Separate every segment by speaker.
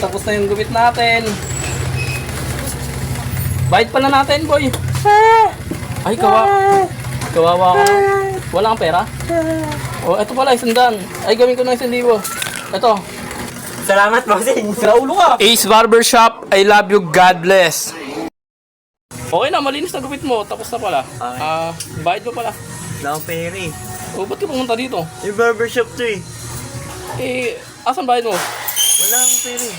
Speaker 1: tapos na yung gupit natin. Bayad pala natin, boy. Ay, kawawa ka. Wala kang pera? Oh, eto pala, 100. Ay, gawin ko ng 1,000. Eto.
Speaker 2: Salamat, bossing.
Speaker 1: Sira ulo ka. Ace Barbershop, I love you, God bless. Okay na, malinis na gupit mo. Tapos na pala. Bayad mo pala.
Speaker 2: Wala akong pera eh.
Speaker 1: Oh, ba't ka pumunta dito?
Speaker 2: Yung barbershop to eh.
Speaker 1: Eh, asan bayad mo?
Speaker 2: Wala akong pera eh.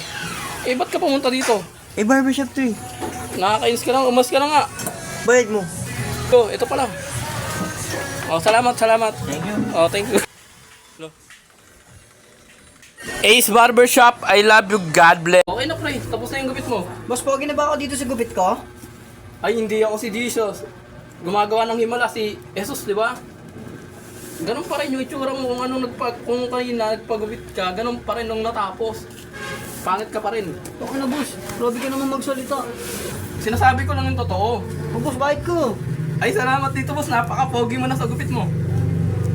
Speaker 1: Eh, ba't ka pumunta dito?
Speaker 2: Barbershop to eh.
Speaker 1: Nakakainis ka lang, umas ka na nga.
Speaker 2: Bayad mo.
Speaker 1: Oh, ito pala. Oh, salamat.
Speaker 2: Thank you.
Speaker 1: Oh, thank you. Ace Barbershop, I love you, God bless. Okay na, pre. Tapos na yung gupit mo.
Speaker 3: Boss, pogi na ba ako dito sa gupit ko?
Speaker 1: Ay, hindi ako si Jesus. Gumagawa ng himala si Jesus, di ba? Ganun pa rin yung itsura mo kung kanina nagpagupit ka, ganun pa rin nung natapos. Pangit ka pa rin.
Speaker 3: Okay na, boss. Grabe ka naman magsalita.
Speaker 1: Sinasabi ko lang yung totoo.
Speaker 3: Oh, boss, bakit ko?
Speaker 1: Ay, salamat dito, boss. Napaka-pogi mo na sa gupit mo.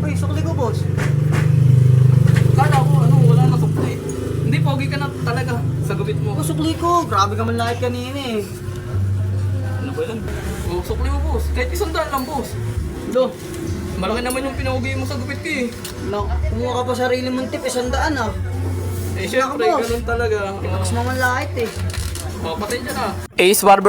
Speaker 3: Uy, sukli ko, boss.
Speaker 1: Kala ko, wala na sukli. Hindi, pogi ka na talaga sa gupit mo.
Speaker 3: Oh, sukli ko. Grabe ka man lahit kanina eh.
Speaker 1: Ano ba yan? Oh, sukli mo, boss. Kahit 100 lang, boss.
Speaker 3: Do,
Speaker 1: Malaki naman yung pinaugi mo sa gupit ko eh.
Speaker 3: kumuha ka pa sarili mong tip, 100 ah.
Speaker 1: Eh, syempre,
Speaker 3: boss.
Speaker 1: ganun talaga.
Speaker 3: Mas maman lahit eh.
Speaker 1: Oh, patensya na. Ace Barber